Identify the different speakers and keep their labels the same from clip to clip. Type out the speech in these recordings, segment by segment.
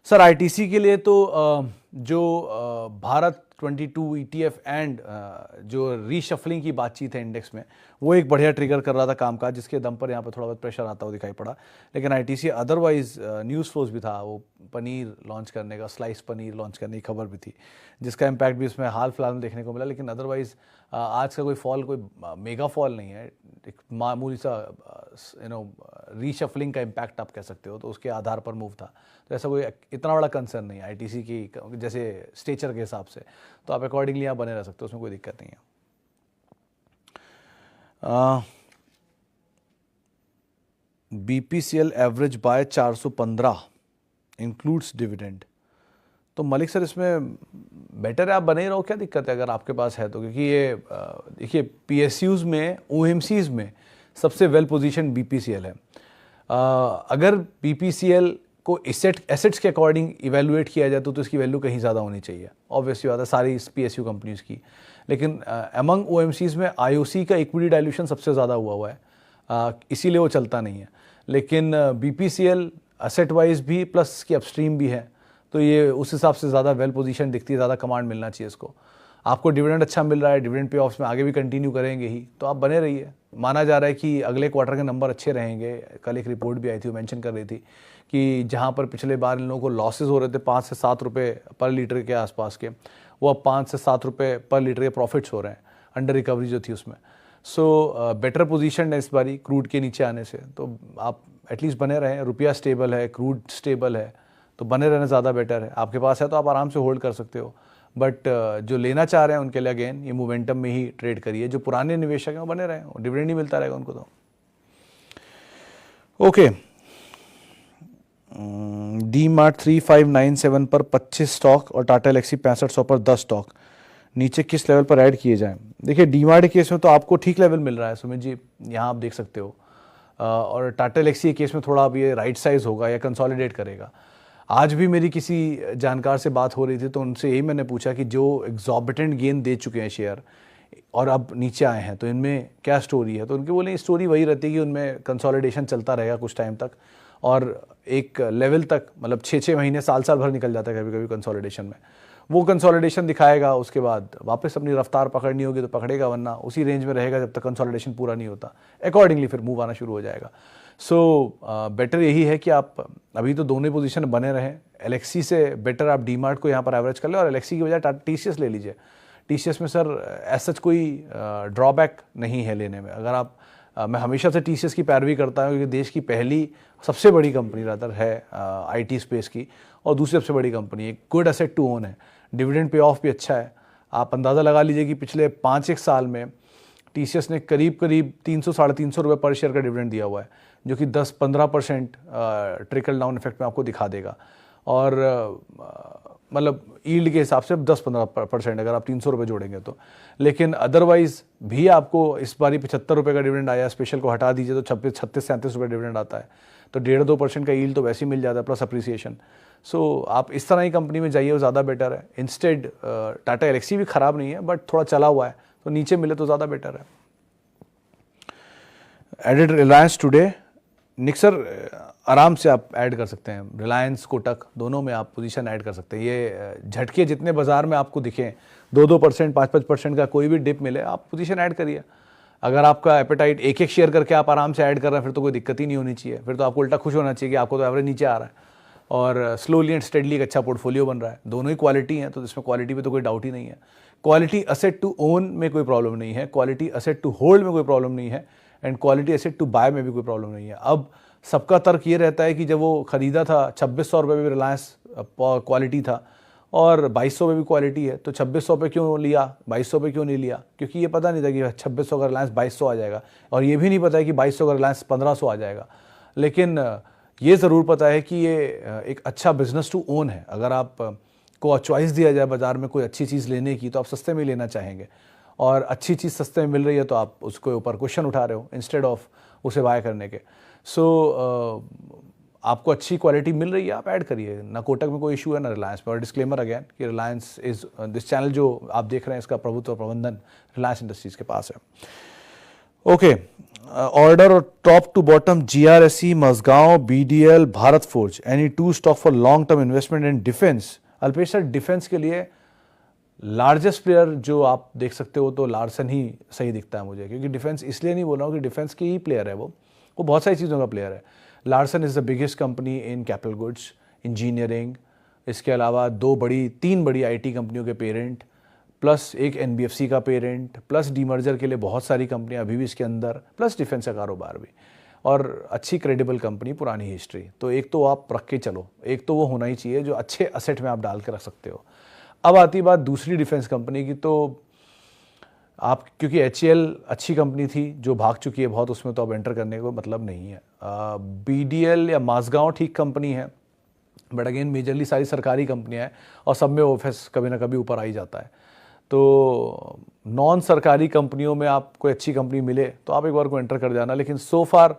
Speaker 1: Sir ITC के लिए तो जो भारत 22 ईटीएफ एंड जो रीशफलिंग की बातचीत है इंडेक्स में, वो एक बढ़िया ट्रिगर कर रहा था कामकाज, जिसके दम पर यहाँ पर थोड़ा बहुत प्रेशर आता हुआ दिखाई पड़ा। लेकिन आईटीसी अदरवाइज न्यूज़ फ्लोज भी था, वो पनीर लॉन्च करने का, स्लाइस पनीर लॉन्च करने की खबर भी थी, जिसका इम्पैक्ट भी इसमें हाल फिलहाल में देखने को मिला। लेकिन अदरवाइज आज का कोई फॉल, कोई मेगा फॉल नहीं है, एक मामूली सा रीशफलिंग का इम्पैक्ट आप कह सकते हो, तो उसके आधार पर मूव था। तो ऐसा कोई इतना बड़ा कंसर्न नहीं है आईटीसी की जैसे स्टेचर के हिसाब से, तो आप अकॉर्डिंगली यहाँ बने रह सकते हो, उसमें कोई दिक्कत नहीं है। BPCL average buy 415 includes dividend. तो मलिक सर इसमें बेटर है आप बने ही रहो, क्या दिक्कत है अगर आपके पास है तो, क्योंकि ये देखिए पीएसयूज़ में, ओएमसीज़ में सबसे वेल पोजीशन बीपीसीएल है। अगर बीपीसीएल को एसेट्स के अकॉर्डिंग इवेलुएट किया जाए तो इसकी वैल्यू कहीं ज़्यादा होनी चाहिए, ऑब्वियसली बात है सारी पीएसयू कंपनीज़ की। लेकिन अमंग ओएमसीज़ में आईओसी का इक्विटी डाइल्यूशन सबसे ज़्यादा हुआ है, इसीलिए वो चलता नहीं है। लेकिन बीपीसीएल एसेट वाइज भी प्लस इसकी अपस्ट्रीम भी है, तो ये उस हिसाब से ज़्यादा वेल पोजीशन दिखती है, ज़्यादा कमांड मिलना चाहिए इसको। आपको डिविडेंड अच्छा मिल रहा है, डिविडेंड पे ऑफ्स में आगे भी कंटिन्यू करेंगे ही, तो आप बने रहिए। माना जा रहा है कि अगले क्वार्टर के नंबर अच्छे रहेंगे। कल एक रिपोर्ट भी आई थी, वो मेंशन कर रही थी कि जहाँ पर पिछले बार इन लोगों को लॉसेज हो रहे थे 5 से 7 रुपये पर लीटर के आसपास के, वो अब 5 से 7 रुपये पर लीटर के प्रॉफिट्स हो रहे हैं, अंडर रिकवरी जो थी उसमें। सो बेटर पोजीशन है इस बारी क्रूड के नीचे आने से, तो आप एटलीस्ट बने रहें। रुपया स्टेबल है, क्रूड स्टेबल है, तो बने रहना ज़्यादा बेटर है। आपके पास है तो आप आराम से होल्ड कर सकते हो, बट जो लेना चाह रहे हैं उनके लिए अगेन ये मोमेंटम में ही ट्रेड करिए। जो पुराने निवेशक हैं वो बने रहें, डिविडेंड ही मिलता रहेगा उनको तो। ओके, डी मार्ट 3597 पर 25 स्टॉक और टाटा एलेक्सी 6500 पर 10 स्टॉक, नीचे किस लेवल पर ऐड किए जाएं? देखिए डी मार्ट के केस में तो आपको ठीक लेवल मिल रहा है सुमित जी, यहाँ आप देख सकते हो। और टाटा एलेक्सी के केस में थोड़ा अब ये राइट साइज होगा या कंसोलिडेट करेगा। आज भी मेरी किसी जानकार से बात हो रही थी, तो उनसे यही मैंने पूछा कि जो एग्जॉर्बिटेंट गेन दे चुके हैं शेयर और अब नीचे आए हैं, तो इनमें क्या स्टोरी है? तो उनके बोले स्टोरी वही रहती है कि उनमें कंसोलिडेशन चलता रहेगा कुछ टाइम तक, और एक लेवल तक, मतलब 6-6 महीने, साल भर निकल जाता है कभी कभी कंसोलिडेशन में। वो कंसोलिडेशन दिखाएगा, उसके बाद वापस अपनी रफ्तार पकड़नी होगी तो पकड़ेगा, वरना उसी रेंज में रहेगा जब तक कंसोलिडेशन पूरा नहीं होता। अकॉर्डिंगली फिर मूव आना शुरू हो जाएगा। सो बेटर यही है कि आप अभी तो दोनों पोजीशन बने रहें। एलेक्सी से बेटर आप डी मार्ट को यहाँ पर एवरेज कर ले, और एलेक्सी की बजाय टीसीएस ले लीजिए। टीसीएस में सर ऐसा कोई ड्रॉबैक नहीं है लेने में। अगर आप मैं हमेशा से टीसीएस की पैरवी करता हूँ, क्योंकि देश की पहली सबसे बड़ी कंपनी रादर है आईटी स्पेस की, और दूसरी सबसे बड़ी कंपनी, एक गुड एसेट टू ओन है। डिविडेंड पे ऑफ भी अच्छा है। आप अंदाज़ा लगा लीजिए कि पिछले 5-1 साल में टीसीएस ने करीब 300-350 रुपये पर शेयर का डिविडेंड दिया हुआ है, जो कि 10-15% ट्रिकल डाउन इफेक्ट में आपको दिखा देगा। और मतलब यील्ड के हिसाब से 10-15% अगर आप 300 रुपये जोड़ेंगे तो। लेकिन अदरवाइज भी आपको इस बारी 75 रुपये का डिविडेंड आया, स्पेशल को हटा दीजिए तो 36-37 रुपये डिविडेंड आता है, तो 1.5-2% का यील्ड तो वैसे ही मिल जाता है, प्लस अप्रिसिएशन। सो आप इस तरह की कंपनी में जाइए, वो ज़्यादा बेटर है। इंस्टेड टाटा एलेक्सी भी ख़राब नहीं है, बट थोड़ा चला हुआ है, तो नीचे मिले तो ज़्यादा बेटर है। एडेड रिलायंस टुडे, निक सर आराम से आप ऐड कर सकते हैं। रिलायंस, कोटक, दोनों में आप पोजीशन ऐड कर सकते हैं। ये झटके जितने बाजार में आपको दिखें, 2-2%, 5-5% का कोई भी डिप मिले, आप पोजीशन ऐड करिए। अगर आपका एपेटाइट एक शेयर करके आप आराम से ऐड कर रहे हैं, फिर तो कोई दिक्कत ही नहीं होनी चाहिए। फिर तो आपको उल्टा खुश होना चाहिए कि आपको तो एवरेज नीचे आ रहा है और स्लोली एंड स्टेडली एक अच्छा पोर्टफोलियो बन रहा है। दोनों ही क्वालिटी हैं, तो इसमें क्वालिटी पे तो कोई डाउट ही नहीं है। क्वालिटी असेट टू ओन में कोई प्रॉब्लम नहीं है, क्वालिटी असेट टू होल्ड में कोई प्रॉब्लम नहीं है, and quality asset to buy में भी कोई प्रॉब्लम नहीं है। अब सबका तर्क ये रहता है कि जब वो खरीदा था 2600 रुपये में रिलायंस क्वालिटी था और 2200 में भी क्वालिटी है, तो 2600 पे क्यों लिया, 2200 पे क्यों नहीं लिया? क्योंकि ये पता नहीं था कि 2600 का रिलायंस 2200 आ जाएगा, और ये भी नहीं पता है कि 2200 का रिलायंस 1500 आ जाएगा। लेकिन ये ज़रूर पता है कि ये एक अच्छा बिजनेस टू ओन है। अगर आप को चॉइस दिया जाए बाज़ार में कोई अच्छी चीज़ लेने की, तो आप सस्ते में लेना चाहेंगे, और अच्छी चीज़ सस्ते में मिल रही है तो आप उसके ऊपर क्वेश्चन उठा रहे हो इंस्टेड ऑफ उसे बाय करने के। सो आपको अच्छी क्वालिटी मिल रही है, आप ऐड करिए। ना कोटक में कोई इशू है, ना रिलायंस में। और डिस्क्लेमर अगेन कि रिलायंस इज दिस चैनल जो आप देख रहे हैं, इसका प्रभुत्व प्रबंधन रिलायंस इंडस्ट्रीज़ के पास है। ओके, ऑर्डर और top to bottom GRSE, Mazagon, BDL, Bharat Forge, any two stock for long term investment in defence. Alpesh sir, defence के लिए लार्जेस्ट प्लेयर जो आप देख सकते हो तो लार्सन ही सही दिखता है मुझे, क्योंकि डिफेंस इसलिए नहीं बोल रहा हूँ कि डिफेंस की ही प्लेयर है, वो बहुत सारी चीज़ों का प्लेयर है। Larsen is the biggest company in capital goods, engineering, इसके अलावा तीन बड़ी आईटी कंपनियों के पेरेंट, प्लस एक एनबीएफसी का पेरेंट, प्लस डीमर्जर के लिए बहुत सारी कंपनियां अभी भी इसके अंदर, प्लस डिफेंस का कारोबार भी, और अच्छी क्रेडिबल कंपनी, पुरानी हिस्ट्री। तो एक तो आप रख के चलो, एक तो वो होना ही चाहिए जो अच्छे असेट में आप डाल के रख सकते हो। अब आती बात दूसरी डिफेंस कंपनी की, तो आप, क्योंकि एचएएल अच्छी कंपनी थी जो भाग चुकी है बहुत, उसमें तो अब एंटर करने को मतलब नहीं है। बीडीएल या माजगांव ठीक कंपनी है, बट अगेन मेजरली सारी सरकारी कंपनियां हैं और सब में ऑफिस कभी ना कभी ऊपर आ ही जाता है। तो नॉन सरकारी कंपनियों में आप कोई अच्छी कंपनी मिले तो आप एक बार को एंटर कर जाना। लेकिन सो फार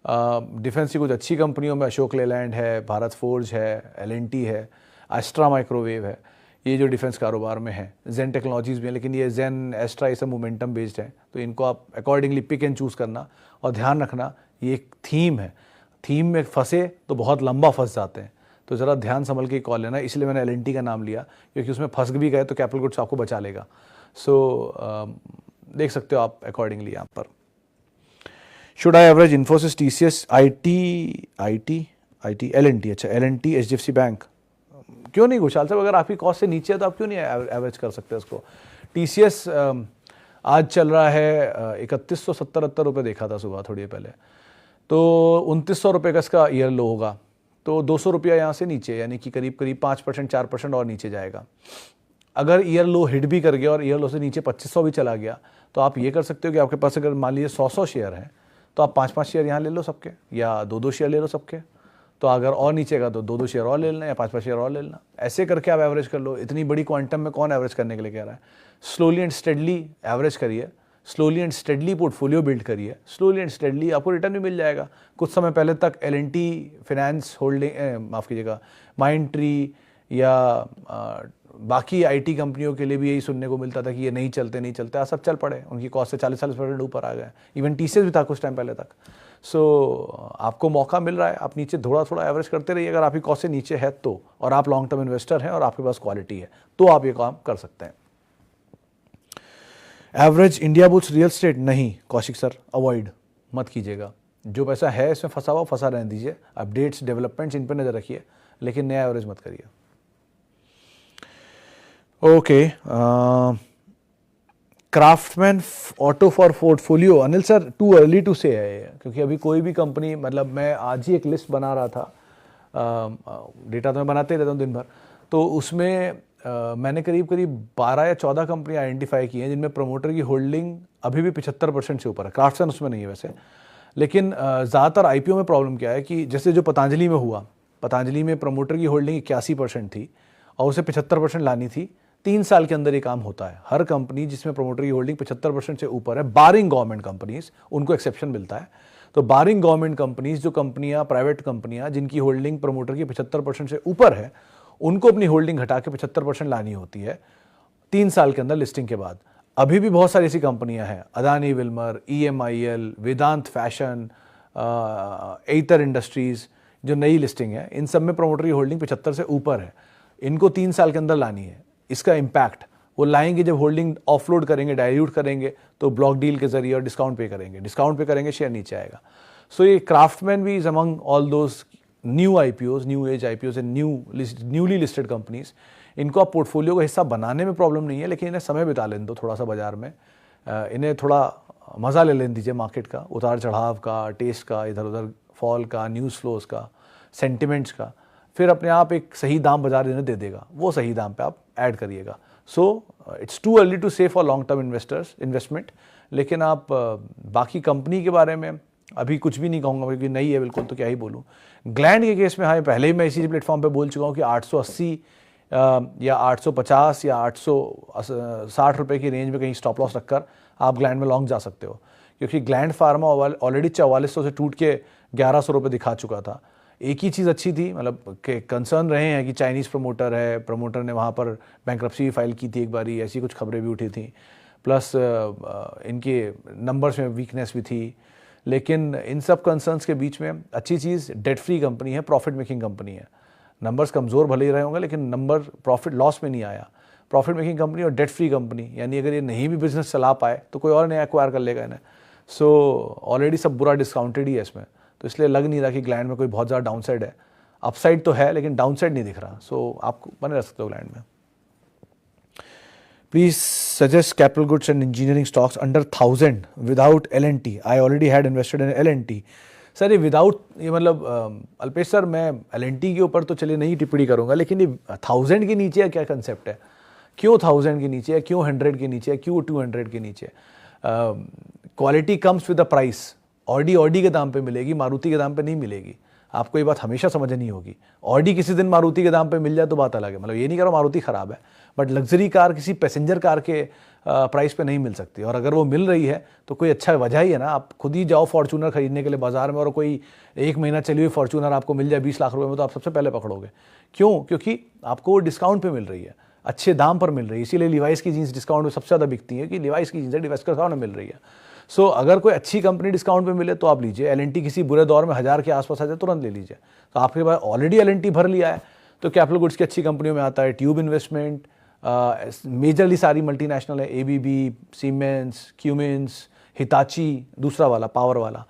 Speaker 1: डिफेंस की कुछ अच्छी कंपनियों में अशोक लेलैंड है, भारत फोर्ज है, एलएनटी है, एस्ट्रा माइक्रोवेव है, ये जो डिफेंस कारोबार में है। जेन टेक्नोलॉजीज़ भी है, लेकिन ये जेन, एस्ट्रा, ये सब मोमेंटम बेस्ड है, तो इनको आप अकॉर्डिंगली पिक एंड चूज़ करना। और ध्यान रखना, ये एक थीम है, थीम में फंसे तो बहुत लंबा फंस जाते हैं, तो ज़रा ध्यान संभल के कॉल लेना। इसलिए मैंने एलएनटी का नाम लिया, क्योंकि उसमें फंस भी गए तो कैपिटल गुड्स आपको बचा लेगा। सो देख सकते हो आप अकॉर्डिंगली यहाँ पर। Should I average Infosys, TCS, IT, LNT? अच्छा, एलएनटी, एचडीएफसी बैंक, क्यों नहीं घोषाल साहब, अगर आपकी कॉस्ट से नीचे है तो आप क्यों नहीं एवरेज कर सकते उसको। टीसीएस आज चल रहा है 3170 रुपये देखा था सुबह थोड़ी देर पहले, तो 2900 रुपये का इसका ईयर लो होगा, तो 200 रुपया यहाँ से नीचे, यानी कि करीब 5%, 4% और नीचे जाएगा। अगर ईयर लो हिट भी कर गया और ईयर लो से नीचे 2500 भी चला गया, तो आप ये कर सकते हो कि आपके पास अगर मान लीजिए 100 शेयर हैं, तो आप 5-5 शेयर यहाँ ले लो सबके, या 2-2 शेयर ले लो सबके। तो अगर और नीचे का तो 2-2 शेयर और ले लेना, या 5-5 शेयर और ले लेना। ऐसे करके आप एवरेज कर लो। इतनी बड़ी क्वांटम में कौन एवरेज करने के लिए कह रहा है। स्लोली एंड स्टेडली एवरेज करिए, slowly and steadily portfolio build करिए, स्लोली एंड स्टेडली आपको रिटर्न भी मिल जाएगा। कुछ समय पहले तक एलएनटी फाइनेंस होल्डिंग, माफ़ कीजिएगा, माइंड ट्री या बाकी आईटी कंपनियों के लिए भी यही सुनने को मिलता था कि ये नहीं चलते, आज सब चल पड़े, उनकी कॉस्ट से 40% ऊपर आ गए। इवन टीसीएस भी था कुछ टाइम पहले तक। सो आपको मौका मिल रहा है, आप नीचे थोड़ा थोड़ा एवरेज करते रहिए। अगर आपकी कॉस्ट से नीचे है तो, और आप लॉन्ग टर्म इन्वेस्टर हैं और आपके पास क्वालिटी है, तो आप ये काम कर सकते हैं। Average India bulls real estate नहीं कौशिक सर, अवॉइड मत कीजिएगा। जो पैसा है इसमें फंसा हुआ, फंसा रहने दीजिए। अपडेट्स, डेवलपमेंट्स, इन पर नज़र रखिए, लेकिन नया एवरेज मत करिए। Okay, Craftsman auto for portfolio, Anil sir too early to say है, क्योंकि अभी कोई भी कंपनी, मतलब मैं आज ही एक लिस्ट बना रहा था, डेटा तो मैं बनाते ही रहता हूँ दिन भर, तो उसमें मैंने करीब 12 या 14 कंपनी आइडेंटिफाई की हैं जिनमें प्रमोटर की होल्डिंग अभी भी 75% से ऊपर है। क्राफ्टमैन उसमें नहीं है वैसे, लेकिन ज़्यादातर आईपीओ में प्रॉब्लम क्या है कि जैसे जो पतंजलि में हुआ, पतंजलि में प्रमोटर की होल्डिंग 81% थी और उसे 75% लानी थी। 3 साल के अंदर ये काम होता है। हर कंपनी जिसमें प्रमोटर की होल्डिंग 75% से ऊपर है, बारिंग गवर्नमेंट कंपनीज, उनको एक्सेप्शन मिलता है। तो बारिंग गवर्नमेंट कंपनीज, जो कंपनियां, प्राइवेट कंपनियां जिनकी होल्डिंग प्रमोटर की 75% से ऊपर है, उनको अपनी होल्डिंग घटा के 75% लानी होती है 3 साल के अंदर लिस्टिंग के बाद। अभी भी बहुत सारी ऐसी कंपनियां हैं, अदानी विल्मर, EMIL, वेदांत फैशन, एथर इंडस्ट्रीज, जो नई लिस्टिंग है, इन सब में प्रमोटर की होल्डिंग 75 से ऊपर है। इनको 3 साल के अंदर लानी है। इसका इम्पैक्ट वो लाएंगे जब होल्डिंग ऑफलोड करेंगे, डाइल्यूट करेंगे, तो ब्लॉक डील के जरिए और डिस्काउंट पे करेंगे, शेयर नीचे आएगा। सो ये क्राफ्टमैन भी is among all those new IPOs, new age IPOs and newly listed companies. इनको आप पोर्टफोलियो का हिस्सा बनाने में प्रॉब्लम नहीं है, लेकिन इन्हें समय बिता लेने दो थोड़ा सा बाजार में, इन्हें थोड़ा मज़ा ले लेने दीजिए मार्केट का, उतार चढ़ाव का, टेस्ट का, इधर उधर फॉल का, न्यूज़ फ्लोज का, सेंटिमेंट्स का। फिर अपने आप एक सही दाम बाजार इन्हें दे देगा, वो सही दाम पे आप ऐड करिएगा। So it's too early to say for long term investment. लेकिन आप बाकी कंपनी के बारे में अभी कुछ भी नहीं कहूँगा, क्योंकि नहीं है बिल्कुल, तो क्या ही बोलूँ। ग्लैंड के केस में हाँ, पहले ही मैं इसी प्लेटफॉर्म पे बोल चुका हूँ कि 880 या 850 या 860 रुपये की रेंज में कहीं स्टॉप लॉस रखकर आप ग्लैंड में लॉन्ग जा सकते हो, क्योंकि ग्लैंड फार्मा ऑलरेडी 4400 से टूट के 1100 रुपये दिखा चुका था। एक ही चीज़ अच्छी थी, मतलब कंसर्न रहे हैं कि चाइनीज़ प्रमोटर है, प्रमोटर ने वहाँ पर बैंक्रप्सी फाइल की थी एक बारी, ऐसी कुछ खबरें भी उठी थी। प्लस इनके नंबर्स में वीकनेस भी थी। लेकिन इन सब कंसर्न्स के बीच में अच्छी चीज़ डेट फ्री कंपनी है, प्रॉफिट मेकिंग कंपनी है। नंबर्स कमज़ोर भले ही रहे होंगे लेकिन नंबर प्रॉफिट लॉस में नहीं आया। प्रॉफिट मेकिंग कंपनी और डेट फ्री कंपनी, यानी अगर ये नहीं भी बिजनेस चला पाए तो कोई और नया एक्वायर कर लेगा इन्हें। सो ऑलरेडी सब बुरा डिस्काउंटेड ही है इसमें, तो इसलिए लग नहीं रहा कि ग्लैंड में कोई बहुत ज़्यादा डाउनसाइड है। अपसाइड तो है लेकिन डाउनसाइड नहीं दिख रहा। सो आप बने रह सकते हो ग्लैंड में। Please suggest capital goods and engineering stocks under 1000 without L&T. I already had invested in L&T. Sir ये विदाउट, ये मतलब अल्पेश सर मैं L&T के ऊपर तो चलिए नहीं टिप्पणी करूंगा, लेकिन ये 1000 के नीचे क्या कंसेप्ट है? क्यों 1000 के नीचे है, क्यों 100 के नीचे है, क्यों 200 के नीचे? Quality comes with the price. Audi के दाम पे मिलेगी, मारुति के दाम पे नहीं मिलेगी। आपको ये बात हमेशा समझनी होगी। ऑडी किसी दिन मारुति के दाम पे मिल जाए तो बात अलग है, मतलब ये नहीं कह रहा मारुति खराब है, बट लग्जरी कार किसी पैसेंजर कार के प्राइस पे नहीं मिल सकती। और अगर वो मिल रही है तो कोई अच्छा वजह ही है ना। आप खुद ही जाओ फॉर्च्यूनर खरीदने के लिए बाजार में और कोई 1 महीना चली हुई फॉर्च्यूनर आपको मिल जाए 20 लाख रुपए में, तो आप सबसे पहले पकड़ोगे। क्यों? क्योंकि आपको वो डिस्काउंट पे मिल रही है, अच्छे दाम पर मिल रही है। इसीलिए लिवाइस की जीन्स डिस्काउंट में सबसे ज़्यादा बिकती है कि लिवाइस की जीन्स डिस्काउंट में मिल रही है। सो अगर कोई अच्छी कंपनी डिस्काउंट पे मिले तो आप लीजिए। L&T किसी बुरे दौर में 1000 के आसपास आ जाए तुरंत ले लीजिए। तो आपके पास ऑलरेडी L&T भर लिया है तो कैपिटल गुड्स की अच्छी कंपनियों में आता है। ट्यूब इन्वेस्टमेंट, मेजरली सारी मल्टीनेशनल है, ABB, सीमेंस, क्यूमिंस, हिताची दूसरा वाला पावर वाला,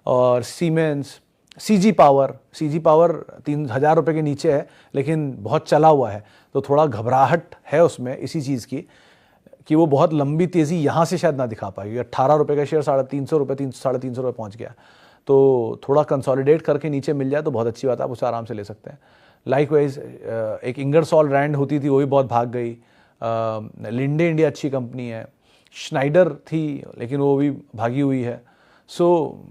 Speaker 1: और सीमेंस, CG पावर 3000 रुपये के नीचे है लेकिन बहुत चला हुआ है, तो थोड़ा घबराहट है उसमें इसी चीज़ की कि वो बहुत लंबी तेज़ी यहाँ से शायद ना दिखा पाएगी। 18 रुपये का शेयर 350 रुपये 350 रुपये पहुँच गया, तो थोड़ा कंसोलिडेट करके नीचे मिल जाए तो बहुत अच्छी बात है, आप उसे आराम से ले सकते हैं। लाइकवाइज एक इंगरसॉल ब्रांड होती थी वो भी बहुत भाग गई। लिंडे इंडिया अच्छी कंपनी है। श्नाइडर थी लेकिन वो भी भागी हुई है। सो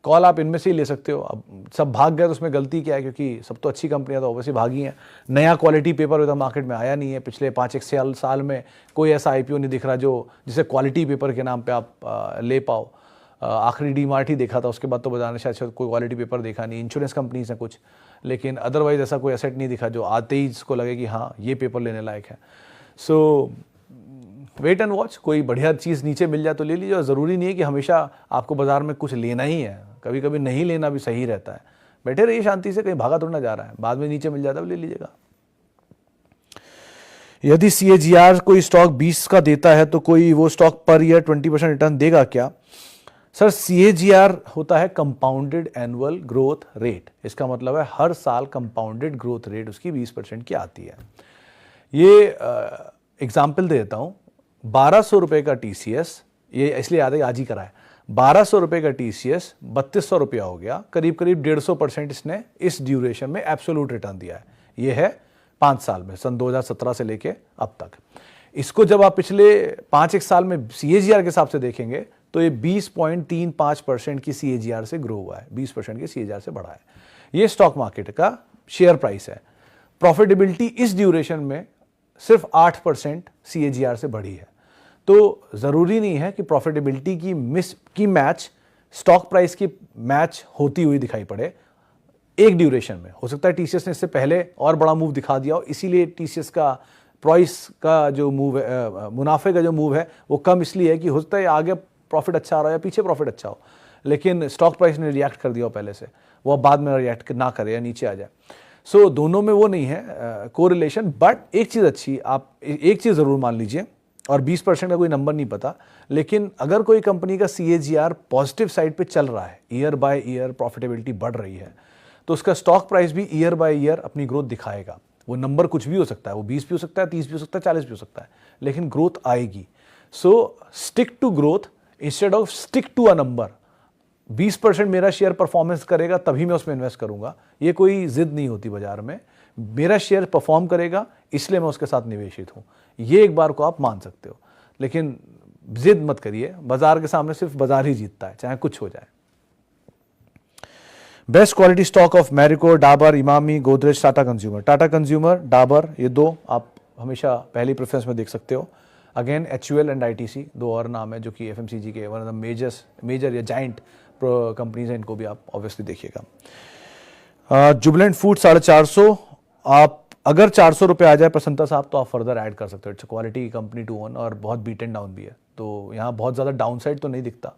Speaker 1: कॉल आप इनमें से ही ले सकते हो। अब सब भाग गए तो उसमें गलती क्या है, क्योंकि सब तो अच्छी कंपनियां तो ऑब्वियसली भागी हैं। नया क्वालिटी पेपर अभी तक मार्केट में आया नहीं है। पिछले 5-1 साल में कोई ऐसा IPO नहीं दिख रहा जो जिसे क्वालिटी पेपर के नाम पे आप ले पाओ। आखिरी डीमार्ट ही देखा था, उसके बाद तो बाजार में शायद कोई क्वालिटी पेपर देखा नहीं। इंश्योरेंस कंपनीज हैं कुछ, लेकिन अदरवाइज ऐसा कोई एसेट नहीं दिखा जो आते ही इसको लगे कि हाँ ये पेपर लेने लायक है। सो वेट एंड वॉच, कोई बढ़िया चीज़ नीचे मिल जाए तो ले लीजिए। और ज़रूरी नहीं है कि हमेशा आपको बाजार में कुछ लेना ही है, कभी कभी नहीं लेना भी सही रहता है। बैठे रहिए शांति से, कहीं भागा थोड़ा ना जा रहा है, बाद में नीचे मिल जाता है ले लीजिएगा। यदि CAGR कोई स्टॉक 20 का देता है तो कोई वो स्टॉक पर ईयर 20% रिटर्न देगा क्या? सर CAGR होता है कंपाउंडेड एनुअल ग्रोथ रेट। इसका मतलब है हर साल कंपाउंडेड ग्रोथ रेट उसकी 20% की आती है। ये एग्जाम्पल दे देता हूँ। 1200 रुपये का TCS, ये इसलिए याद है आज ही करा है, 1200 रुपये का TCS 3200 रुपया हो गया, करीब करीब 150% इसने इस ड्यूरेशन में एब्सोल्यूट रिटर्न दिया है। ये है 5 साल में, सन 2017 से लेके अब तक। इसको जब आप पिछले 5-1 साल में CAGR के हिसाब से देखेंगे तो ये 20.35% की CAGR से ग्रो हुआ है, 20% की CAGR से बढ़ा है। ये स्टॉक मार्केट का शेयर प्राइस है। प्रॉफिटेबिलिटी इस ड्यूरेशन में सिर्फ 8% CAGR से बढ़ी है। तो ज़रूरी नहीं है कि प्रॉफिटेबिलिटी की मैच स्टॉक प्राइस की मैच होती हुई दिखाई पड़े एक ड्यूरेशन में। हो सकता है TCS ने इससे पहले और बड़ा मूव दिखा दिया हो, इसीलिए TCS का प्राइस का जो मूव है, मुनाफे का जो मूव है वो कम इसलिए है कि हो सकता है आगे प्रॉफिट अच्छा आ रहा है या पीछे प्रॉफिट अच्छा हो, लेकिन स्टॉक प्राइस ने रिएक्ट कर दिया हो पहले से, वो बाद में रिएक्ट ना करे या नीचे आ जाए। सो दोनों में वो नहीं है कोरिलेशन। बट एक चीज़ अच्छी, आप एक चीज़ ज़रूर मान लीजिए, और 20% का कोई नंबर नहीं पता, लेकिन अगर कोई कंपनी का CAGR पॉजिटिव साइड पे चल रहा है, ईयर बाय ईयर प्रॉफिटेबिलिटी बढ़ रही है, तो उसका स्टॉक प्राइस भी ईयर बाय ईयर अपनी ग्रोथ दिखाएगा। वो नंबर कुछ भी हो सकता है, वो 20 भी हो सकता है, 30 भी हो सकता है, 40 भी हो सकता है, लेकिन ग्रोथ आएगी। So stick to growth instead of stick to a number. 20% मेरा शेयर परफॉर्मेंस करेगा तभी मैं उसमें इन्वेस्ट करूंगा, ये कोई जिद नहीं होती बाजार में। मेरा शेयर परफॉर्म करेगा इसलिए मैं उसके साथ निवेशित हूं, ये एक बार को आप मान सकते हो, लेकिन जिद मत करिए। बाजार के सामने सिर्फ बाजार ही जीतता है, चाहे कुछ हो जाए। Best quality stock of Marico, Dabur, Emami, Godrej, Tata consumer. Tata consumer, Dabur, ये दो आप हमेशा पहली प्रेफरेंस में देख सकते हो। अगेन HUL एंड ITC दो और नाम है जो कि FMCG के वन ऑफ द मेजर या जाइंट कंपनीज हैं, इनको भी आप ऑब्वियसली देखिएगा। जुबिलेंट फूड 450, आप अगर 400 रुपये आ जाए प्रसन्नता साहब तो आप फर्दर ऐड कर सकते हो। It's quality company to own और बहुत बीटन डाउन भी है। तो यहाँ बहुत ज़्यादा डाउनसाइड तो नहीं दिखता।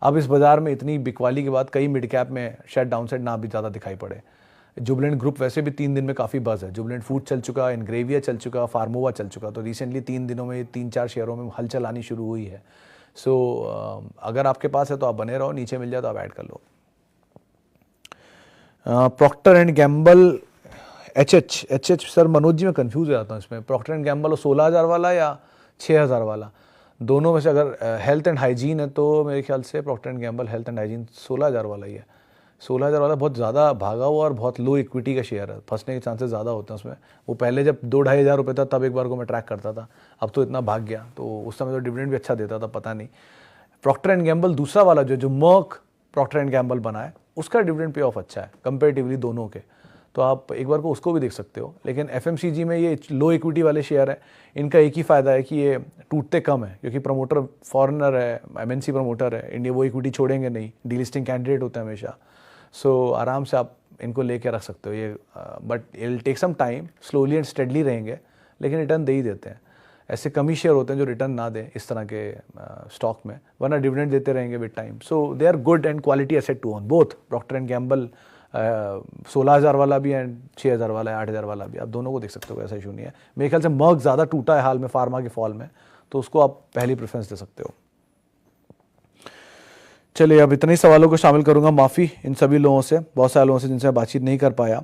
Speaker 1: अब इस बाज़ार में इतनी बिकवाली के बाद कई मिड कैप में शायद डाउनसाइड ना भी ज़्यादा दिखाई पड़े। जुबिलेंट ग्रुप वैसे भी 3 दिन में काफ़ी बज़ है। जुबिलेंट फूड चल चुका, इनग्रेविया चल चुका, फार्मोवा चल चुका, तो रिसेंटली 3 दिनों में 3-4 शेयरों में हलचल आनी शुरू हुई है। सो अगर आपके पास है तो आप बने रहो, नीचे मिल जाए तो आप ऐड कर लो। Procter and Gamble H sir Manoj ji मैं कंफ्यूज हो जाता हूँ इसमें। प्रॉक्टर एंड गैम्बल 16,000 वाला या 6,000 वाला, दोनों में से अगर हेल्थ एंड हाइजीन है तो मेरे ख्याल से Procter and Gamble health and hygiene 16,000 वाला ही है। 16,000 वाला बहुत ज़्यादा भागा हुआ और बहुत लो इक्विटी का शेयर है, फंसने के चांसेस ज़्यादा होते हैं उसमें। वो पहले जब 2-2.5 हज़ार रुपये था तब एक बार को मैं ट्रैक करता था, अब तो इतना भाग गया, तो उस समय तो डिविडेंड भी अच्छा देता था, पता नहीं। प्रॉक्टर एंड गैम्बल दूसरा वाला जो मर्क प्रॉक्टर एंड गैम्बल बना है, उसका डिविडेंड पे ऑफ अच्छा है कंपेरेटिवली दोनों के, तो आप एक बार को उसको भी देख सकते हो। लेकिन एफएमसीजी में ये लो इक्विटी वाले शेयर है, इनका एक ही फ़ायदा है कि ये टूटते कम है, क्योंकि प्रमोटर फॉरेनर है, एमएनसी प्रमोटर है, इंडिया वो इक्विटी छोड़ेंगे नहीं, डीलिस्टिंग कैंडिडेट होते हैं हमेशा। सो आराम से आप इनको लेके रख सकते हो ये, but it will take some time, slowly and steadily रहेंगे, लेकिन रिटर्न दे ही देते हैं। ऐसे कम ही शेयर होते हैं जो रिटर्न ना दें इस तरह के स्टॉक में, वरना डिविडेंड देते रहेंगे with time. So they are good and quality asset to own, both Procter and Gamble 16,000 वाला भी एंड 6,000 वाला है, 8,000 वाला भी, आप दोनों को देख सकते हो, ऐसा इशू नहीं है। मेरे ख्याल से मर्क ज़्यादा टूटा है हाल में फार्मा के फॉल में, तो उसको आप पहली प्रेफरेंस दे सकते हो। चलिए अब इतने ही सवालों को शामिल करूंगा, माफ़ी इन सभी लोगों से, बहुत सारे लोगों से जिनसे मैं बातचीत नहीं कर पाया,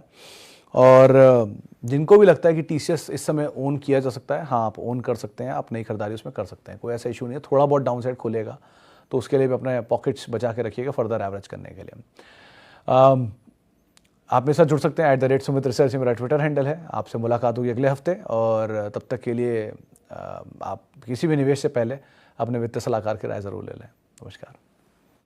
Speaker 1: और जिनको भी लगता है कि टीसीएस इस समय ओन किया जा सकता है, हाँ आप ओन कर सकते हैं, आप नई खरीदारी उसमें कर सकते हैं, कोई ऐसा इशू नहीं है। थोड़ा बहुत डाउन साइड खुलेगा तो उसके लिए भी अपने पॉकेट्स बचा के रखिएगा फर्दर एवरेज करने के लिए। आप मेरे साथ जुड़ सकते हैं @सुमित रिसर्च, मेरा ट्विटर हैंडल है। आपसे मुलाकात होगी अगले हफ्ते, और तब तक के लिए आप किसी भी निवेश से पहले अपने वित्तीय सलाहकार की राय ज़रूर ले लें। नमस्कार।